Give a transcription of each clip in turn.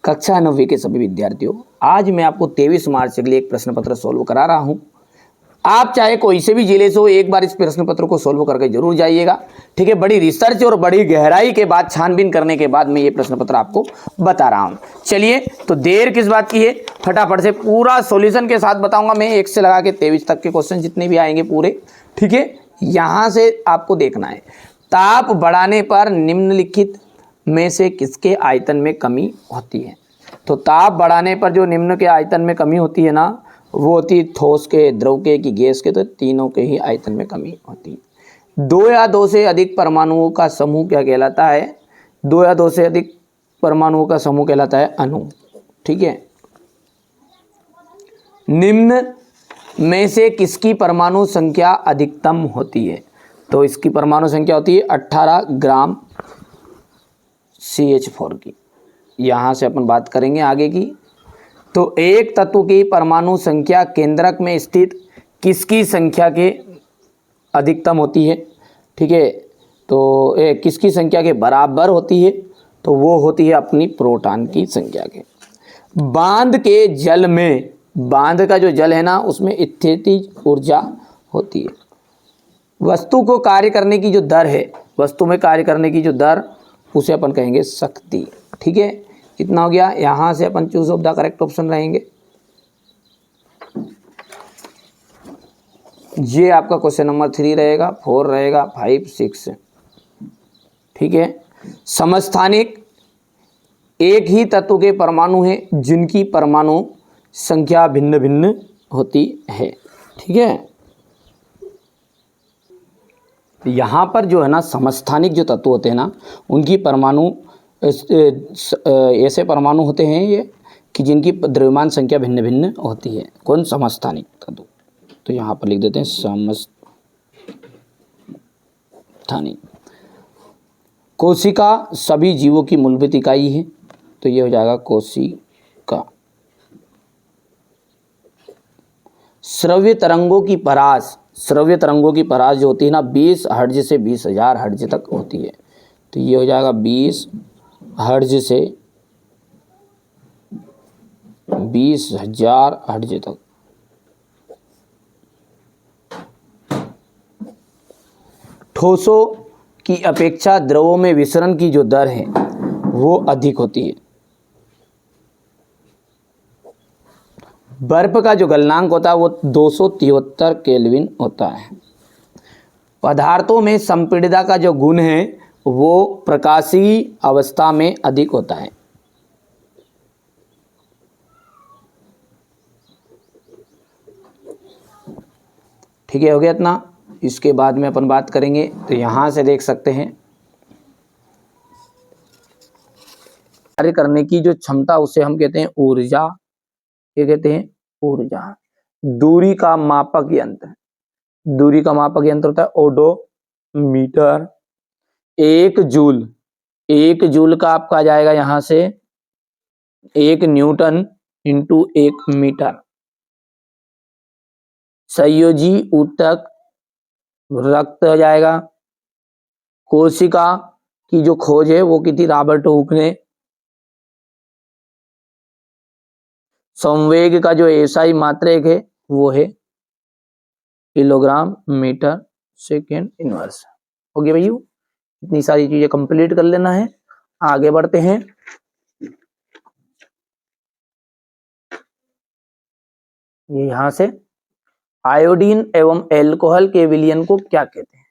कक्षा 9वीं के सभी विद्यार्थियों, आज मैं आपको 23 मार्च के लिए एक प्रश्न पत्र सोल्व करा रहा हूं। आप चाहे कोई से भी जिले से हो, एक बार इस प्रश्न पत्र को सोल्व करके जरूर जाइएगा। ठीक है, बड़ी रिसर्च और बड़ी गहराई के बाद, छानबीन करने के बाद मैं ये प्रश्न पत्र आपको बता रहा हूं। चलिए, तो देर किस बात की है, फटाफट से पूरा सॉल्यूशन के साथ बताऊंगा मैं। 1 से लगा के 23 तक के क्वेश्चन जितने भी आएंगे पूरे। ठीक है, यहां से आपको देखना है, ताप बढ़ाने पर निम्नलिखित में से किसके आयतन में कमी होती है। तो ताप बढ़ाने पर जो निम्न के आयतन में कमी होती है ना, वो होती है ठोस के, द्रव के, कि गैस के। तो तीनों के ही आयतन में कमी होती है। 2 या 2 से अधिक परमाणुओं का समूह क्या कहलाता है? 2 या 2 से अधिक परमाणुओं का समूह कहलाता है अणु। ठीक है, निम्न में से किसकी परमाणु संख्या अधिकतम होती है? तो इसकी परमाणु संख्या होती है 18 ग्राम CH4 की। यहां से अपन बात करेंगे आगे की। तो एक तत्व की परमाणु संख्या केंद्रक में स्थित किसकी संख्या के अधिकतम होती है? ठीक है, तो किसकी संख्या के बराबर होती है? तो वो होती है अपनी प्रोटॉन की संख्या के। बांध के जल में, बांध का जो जल है ना, उसमें स्थितिज ऊर्जा होती है। वस्तु को कार्य करने की जो दर है, वस्तु में कार्य करने की जो दर, उसे अपन कहेंगे शक्ति। ठीक है, कितना हो गया? यहां से अपन choose of the correct option रहेंगे। ये आपका क्वेश्चन नंबर 3 रहेगा, 4 रहेगा, 5, 6। ठीक है, समस्थानिक एक ही तत्व के परमाणु हैं जिनकी परमाणु संख्या भिन्न भिन्न होती है। ठीक है, यहाँ पर जो है ना, समस्थानिक जो तत्व होते हैं ना, उनकी परमाणु ऐसे परमाणु होते हैं ये कि जिनकी द्रव्यमान संख्या भिन्न भिन्न होती है। कौन? समस्थानिक तत्व। तो यहाँ पर लिख देते हैं समस्थानिक। कोशिका सभी जीवों की मूलभूत इकाई है, तो ये हो जाएगा कोशिका। श्रव्य तरंगों की परास, श्रव्य तरंगों की परास जो होती है ना, 20 हर्ट्ज से 20,000 हर्ट्ज तक होती है। तो ये हो जाएगा 20 हर्ट्ज से 20,000 हर्ट्ज तक। ठोसों की अपेक्षा द्रवों में विसरण की जो दर है वो अधिक होती है। बर्फ का जो गलनांक होता है वो 273 केल्विन होता है। पदार्थों में संपीड़ितता का जो गुण है वो प्रकाशीय अवस्था में अधिक होता है। ठीक है, हो गया इतना। इसके बाद में अपन बात करेंगे, तो यहां से देख सकते हैं कार्य करने की जो क्षमता, उसे हम कहते हैं ऊर्जा। ये कहते हैं ऊर्जा। दूरी का मापक यंत्र, दूरी का मापक यंत्र होता है ओडोमीटर। 1 जूल, 1 जूल का आपका आ जाएगा यहां से 1 न्यूटन इंटू 1 मीटर। संयोजी ऊतक रक्त हो जाएगा। कोशिका की जो खोज है वो की थी रॉबर्ट हुक ने। संवेग का जो एसआई मात्रक है वो है किलोग्राम मीटर सेकेंड इनवर्स। हो गया भैया, इतनी सारी चीजें कंप्लीट कर लेना है। आगे बढ़ते हैं। ये यहां से आयोडीन एवं एल्कोहल के विलयन को क्या कहते हैं?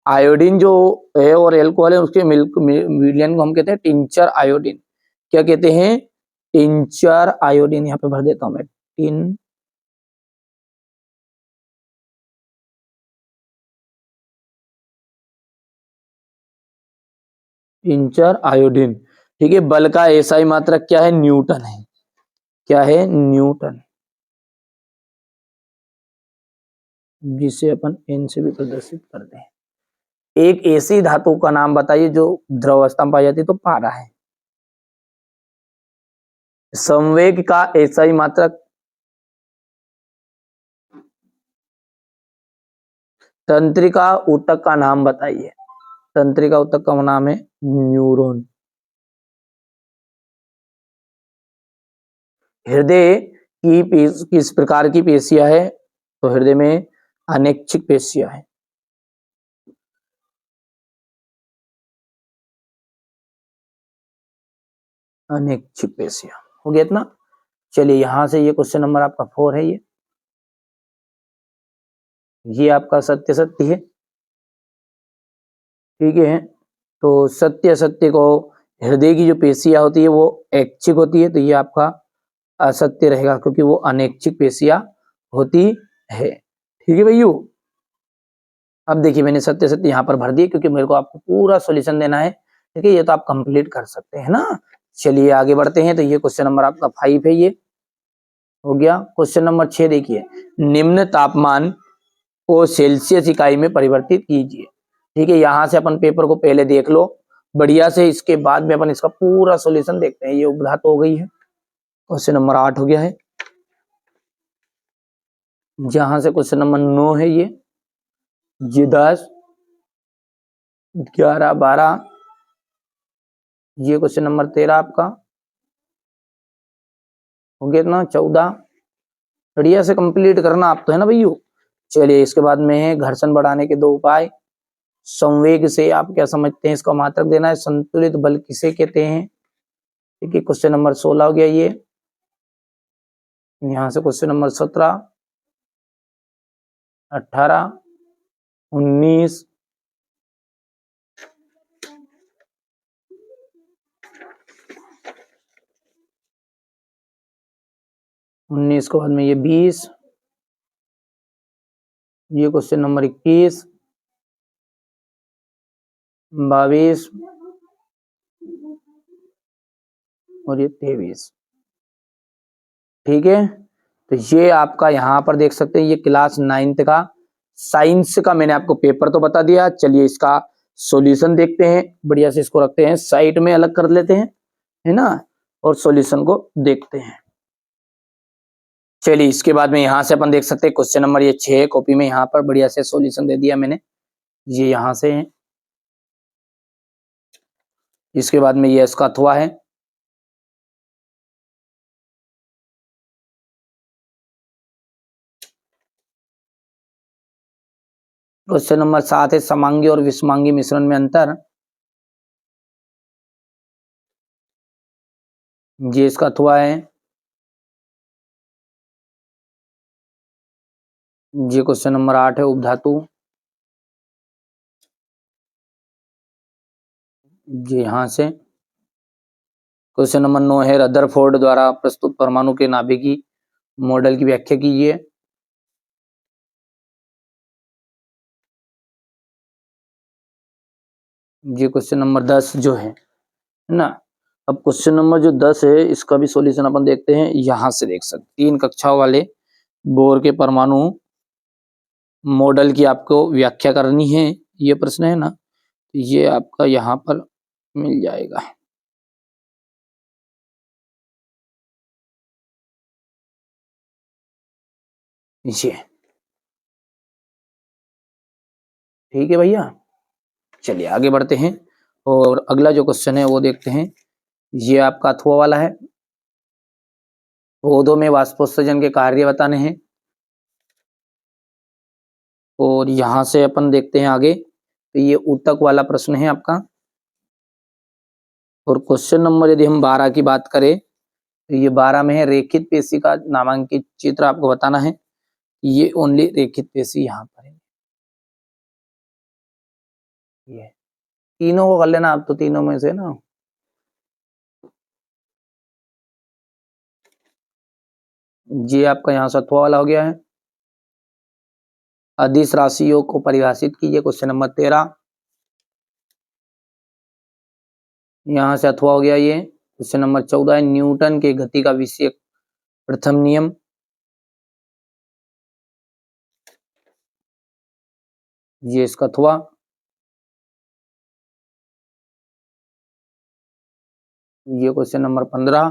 आयोडीन जो है और एल्कोहल है, उसके विलयन को हम कहते हैं टिंचर आयोडीन। क्या कहते हैं? Tincture iodine. यहाँ पे भर देता हूं मैं, टिंचर आयोडीन। ठीक है, बल का एसआई मात्रक क्या है? न्यूटन है। क्या है? न्यूटन, जिसे अपन एन से भी प्रदर्शित करते हैं। एक ऐसी धातु का नाम बताइए जो द्रव अवस्था में पाई जाती है। तो पारा है। संवेग का एसआई मात्रक, तंत्रिका ऊतक का नाम बताइए। तंत्रिका ऊतक का नाम है न्यूरॉन। हृदय किस प्रकार की पेशियां है? तो हृदय में अनैच्छिक पेशियां है। अनैच्छिक पेशियां हो गया इतना। चलिए यहां से ये क्वेश्चन नंबर आपका 4 है। ये आपका सत्य सत्य है, ठीक है। तो सत्य सत्य को हृदय की जो पेशियां होती है वो ऐच्छिक होती है, तो ये आपका असत्य रहेगा क्योंकि वो अनैच्छिक पेशियां होती है, ठीक है भैया। अब देखिए मैंने सत्य सत्य यहाँ पर भर दिए क्योंकि मेरे को आपको पूरा सॉल्यूशन देना है, ठीक है। ये तो आप कंप्लीट कर सकते हैं ना। चलिए आगे बढ़ते हैं। तो ये क्वेश्चन नंबर आपका 5 है, ये हो गया। क्वेश्चन नंबर 6 देखिए, निम्न तापमान को सेल्सियस इकाई में परिवर्तित कीजिए, ठीक है। यहाँ से अपन पेपर को पहले देख लो बढ़िया से, इसके बाद में अपन इसका पूरा सॉल्यूशन देखते हैं। ये उपधात हो गई है, क्वेश्चन नंबर 8 हो गया है। जहां से क्वेश्चन नंबर 9 है, ये 10, 11, 12, ये क्वेश्चन नंबर 13 आपका हो गया ना। 14 बढ़िया से कंप्लीट करना आप तो, है ना भैया। चलिए इसके बाद में है घर्षण बढ़ाने के 2 उपाय। संवेग से आप क्या समझते हैं, इसका मात्रक देना है। संतुलित बल किसे कहते हैं, ठीक है। क्वेश्चन नंबर 16 हो गया ये। यहां से क्वेश्चन नंबर 17, 18, 19, 19 के बाद में ये 20, ये क्वेश्चन नंबर 21, 22 और ये 23, ठीक है। तो ये आपका यहाँ पर देख सकते हैं, ये क्लास 9th का साइंस का मैंने आपको पेपर तो बता दिया। चलिए इसका सॉल्यूशन देखते हैं। बढ़िया से इसको रखते हैं साइड में, अलग कर लेते हैं, है ना, और सॉल्यूशन को देखते हैं। चलिए इसके बाद में यहाँ से अपन देख सकते हैं क्वेश्चन नंबर ये 6 कॉपी में, यहाँ पर बढ़िया से सॉल्यूशन दे दिया मैंने। ये यहाँ से है, इसके बाद में ये इसका अथवा है। क्वेश्चन नंबर 7 है, समांगी और विषमांगी मिश्रण में अंतर। ये इसका अथवा है। ये क्वेश्चन नंबर 8 है, उपधातु। ये यहां से क्वेश्चन नंबर 9 है, रदरफोर्ड द्वारा प्रस्तुत परमाणु के नाभिकीय मॉडल की व्याख्या कीजिए। ये क्वेश्चन नंबर 10 जो है ना। अब क्वेश्चन नंबर जो 10 है इसका भी सॉल्यूशन अपन देखते हैं। यहां से देख सकते 3 कक्षाओं वाले बोर के परमाणु मॉडल की आपको व्याख्या करनी है, ये प्रश्न है ना। ये आपका यहाँ पर मिल जाएगा। ये ठीक है भैया। चलिए आगे बढ़ते हैं और अगला जो क्वेश्चन है वो देखते हैं। ये आपका अथवा वाला है। पौधों में वाष्पोत्सर्जन के कार्य बताने हैं, और यहां से अपन देखते हैं आगे। तो ये ऊतक वाला प्रश्न है आपका। और क्वेश्चन नंबर यदि हम 12 की बात करें तो ये 12 में है, रेखित पेशी का नामांकित चित्र आपको बताना है। ये ओनली रेखित पेशी यहाँ पर है। ये तीनों को कर लेना आप, तो तीनों में से ना। ये आपका यहाँ से अथवा वाला हो गया है। अदिश राशियों को परिभाषित कीजिए, क्वेश्चन नंबर 13। यहाँ से अथवा हो गया ये। क्वेश्चन नंबर 14 है, न्यूटन के गति का विषय प्रथम नियम। ये इसका अथवा। ये क्वेश्चन नंबर 15।